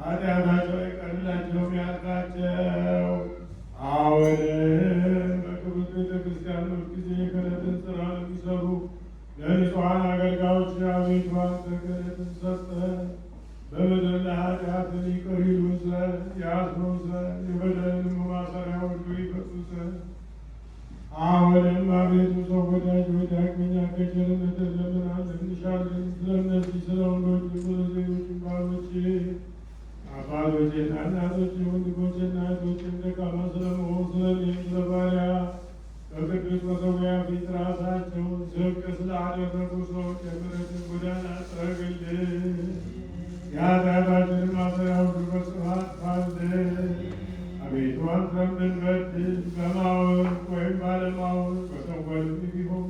ኃጢአታቸው ይቀርላቸውም ያልካቸው አሁንም በቅዱስ ቤተ ክርስቲያኖች ጊዜ የክህነትን ሥራ ለሚሰሩ ለንጹሐን አገልጋዮች አቤቱ አንተ ክህነትን ሰጠህ። በምድር ላይ ኃጢአትን ይቅር ይሉ ዘንድ ያስሩ ዘንድ የበደልን ማሰሪያ ሁሉ ይፈቱ ዘንድ አሁንም አቤቱ ሰው ወዳጅ ሆይ ዳግመኛ ከቸርነትህ እንለምናለን እንሻለን። ስለ እነዚህ ስለ ወንዶች ስለ ሴቶችም ባሮች አባቶቼና እናቶቼ ወንድሞቼና እህቶቼም ደካማ ስለመሆን ስለ እኔም ስለ ባሪያ በቅዱስ መሠዊያ ፊት ራሳቸውን ዝቅ ስላደረጉ ሰዎች የምሕረትን ጎዳና ጥረግልን። የኃጢአታችንን ማሰሪያ ሁሉ በጽፋት አጥፋልን። አቤቱ አንተም ብንበድል በማወቅ ወይም ባለማወቅ በተንኮልም ቢሆን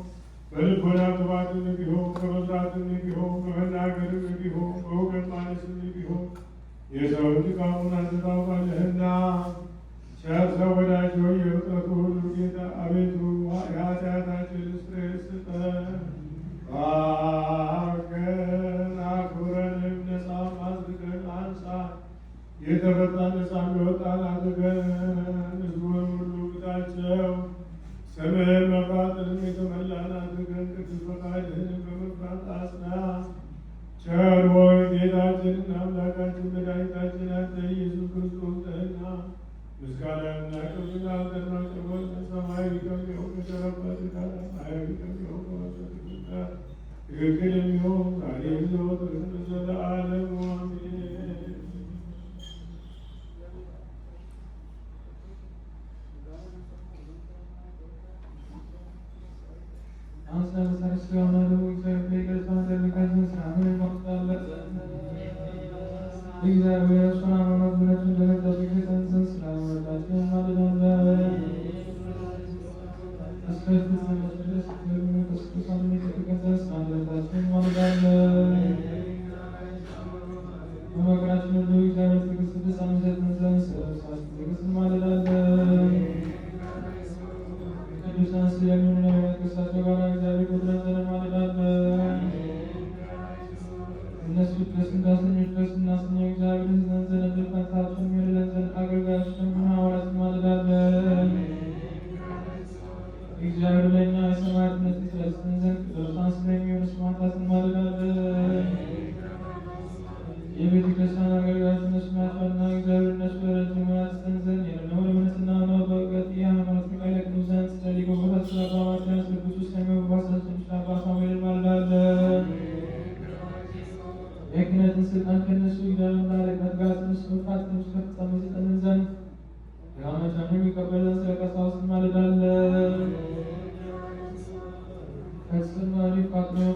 በልቦና ክፋትም ቢሆን በመፍራትም ቢሆን በመናገርም ቢሆን በእውቀት ማነስም ቢሆን የሰውን ድካሙን አንተ ታውቃለህና ቸር ሰው ወዳጅ ሆይ የፍጥረቱ ሁሉ ጌታ አቤቱ የኃጢአታችንን ስርየት ስጠን። ባርከን አክብረንም ነፃም አድርገን አንሳን። የተፈታን ነፃ እንደወጣን አድርገን ሕዝቡን ሁሉ ግዛቸው። ስምህን መፍራትንም የተመላን አድርገን ቅዱስ ፈቃድህን በመፍራት አጽና። ቸር ሆይ ጌታችንና አምላካችን መድኃኒታችን አንተ ኢየሱስ ክርስቶስ ነህና ምስጋናና ክብርና አንተን ማቅረብ ሰማያዊ ከሚሆን ከቸርነት ጋር ሰማያዊ ከሚሆን ከመንፈስ ጋር ትክክል የሚሆን ዛሬም ዘወትርም ለዘለዓለሙ አሜን። እግዚአብሔር እሱን ሃይማኖት እምነቱን እንደነጠብቅ ሰንሰን ስላመረጣቸው እንማልዳለን። እስከ ፍጻሜ ድረስ ደግሞ ክርስቶስ አንድ የተቀደሰ ስላደረጋቸው እንማልዳለን። በመከራችን ሁሉ እግዚአብሔር ትዕግስት ፍጻሜ ይሰጠን ዘንድ ስለ ነፍሳችን ትዕግስት እንማልዳለን። ቅዱሳን ስለሚሆኑ ነቢያት ከእርሳቸው ጋር እግዚአብሔር ይቆጥረን ዘንድ እንማልዳለን። እነሱ ደስ እንዳሰኙት ደስ እናሰኘው እግዚአብሔርን ይዘን ዘንድ ዕድል ፈንታቸውን ይሆንልን ዘንድ አገልጋዮች ለሚሆኑ ሐዋርያት እንማልዳለን። እግዚአብሔር ለእኛ የሰማዕትነት ይሰጠን ዘንድ ቅዱሳን ስለሚሆኑ ሰማዕታት እንማልዳለን። የቤተ ክርስቲያን አገልጋዮች እነሱ ናቸውና እግዚአብሔር እነሱ ለረጅም ወራት ይሰጠን ዘንድ የሆነው ለምንስና ነው በእውቀት የሃይማኖት ፍቅር ይለቅኑ ዘንድ ስለ ሊቀ ጳጳሳት ስለ አባ ማትያስ ቅዱስ ስለሚሆኑ ጳጳሳችን ስለ አባ ሳሙኤል እንማልዳለን። የክህነትን ስልጣን ከእነሱ ይግደልን ላለቅነት ጋር ትንሽ መፍራት ትንሽ ከፍጻሜ ይሰጠን ዘንድ ድካማቸውን የሚቀበል ዘንድ ስለ ቀሳውስት እንማልዳለን። ከተጨማሪ ፋጥነን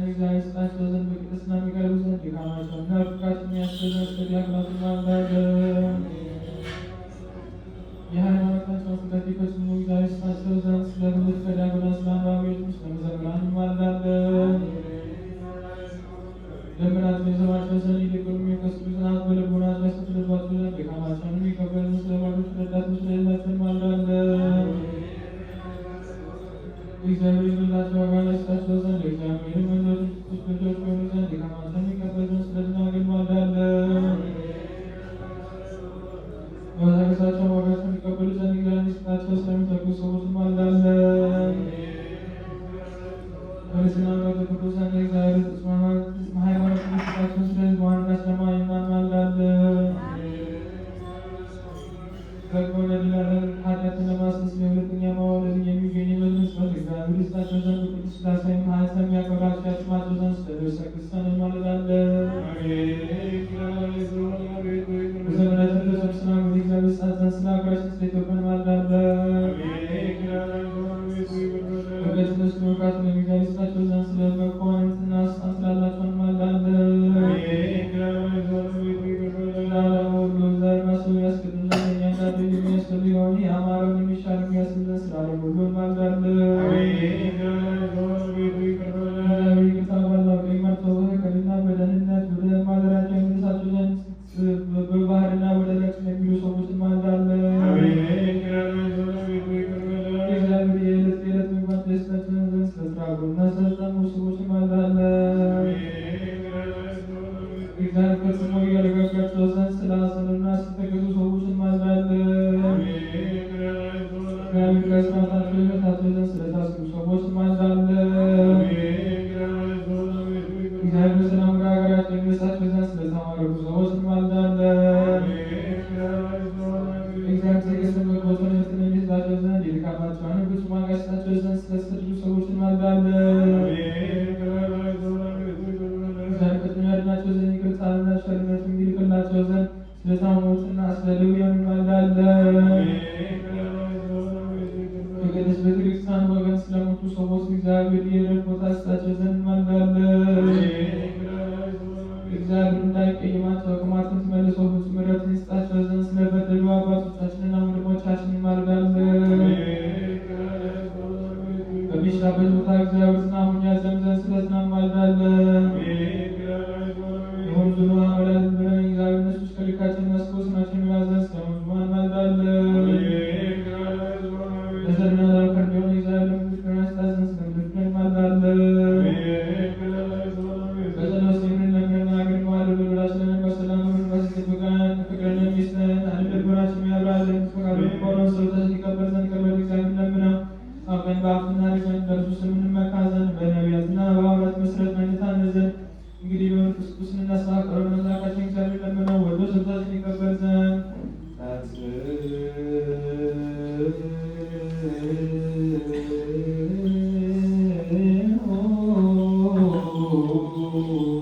እግዚአብሔር ይስጣቸው ዘንድ በቅድስና የሚቀርቡ ዘንድ ድካማቸውንና ፍቅራቸውን ያስችል ዘንድ ስለ ዲያቆናት እንማልዳለን። የሃይማኖታቸውን ስለት ይፈጽሙ እግዚአብሔር ይስጣቸው ዘንድ ስለ ትምህርት ከዲያቆናት ስለ አንባቢዎች ስለ መዘምራን እንማልዳለን። ልመናቸውን የሰማቸው ዘንድ ይልቁንም የሚቀስቱ ጽናት በልቦናቸው ያሰፍርባቸው ዘንድ ድካማቸውን የሚቀበል ዘንድ ስለ ባዶች ረዳቶች ስለሌላቸው እንማልዳለን። እግዚአብሔር የሌላቸው ዋጋ ይስጣቸው ዘንድ እግዚአብሔር መንገዶች ልጆች የሆኑ ዘንድ ድካማቸውን የሚቀበል ዘንድ ስለ ደናግል እንማልዳለን። በመታገሳቸው ዋጋቸውን የሚቀበሉ ዘንድ እግዚአብሔር ይስጣቸው ስለሚተጉ ሰዎች እንማልዳለን። በንጽሕና በተቀደሱ ዘንድ እግዚአብሔር ሃይማኖት ይስጣቸው ስለ ሕዝቡ አንድነት ለማየት እንማልዳለን። ስለታሞትና ስለ ድውያን እንማልዳለን። በቅድስት ቤተክርስቲያን ወገን ስለሞቱ ሰዎች እግዚአብሔር የዕረፍት ቦታ ይስጣቸው ዘንድ እንማልዳለን። እግዚአብሔር እንዳይቀይማቸው አቅማትን መልሶ ፍጹም ምሕረትን ይስጣቸው ዘንድ ስለበደሉ አባቶቻችንና ወንድሞቻችን እንማልዳለን። በሚሻበት ቦታ እግዚአብሔር ዝናቡን ያዘንብ ዘንድ ስለ ዝናብ እንማልዳለን። የወንዙን ውሃ መላልን ብለን እግዚአብሔር እነሱ እስከ ልካችን መስኮ ስማችን ያዘን ስለ ወንዙ ውሃ እንማልዳለን። ለዘርና ለረከር እንዲሆን እግዚአብሔር ለምድር ፍሬን ይስጣት ዘንድ ስለ ምድር ፍሬ እንማልዳለን። በጸሎት የምንለምንና አገልግሎት በልበላችንን በሰላም በመንፈስ ይጠብቀን። ፍቅርን የሚስጠን አንድ ልቦናችን ያብራልን። ፈቃዱን በሆነው ጸሎታችን ይቀበል ዘንድ ቅርበት እግዚአብሔር ለምነው አውቀን በአፍና ርቀን በእርሱ ስም እንመካ ዘንድ በነቢያትና በሐዋርያት መሰረት መኝታን ዘንድ እንግዲህ በመንፈስ ቅዱስ እንነሳ። ቀርበን አምላካችን እግዚአብሔር ለምነው ወዶ ጸሎታችን ይቀበል ዘንድ Oh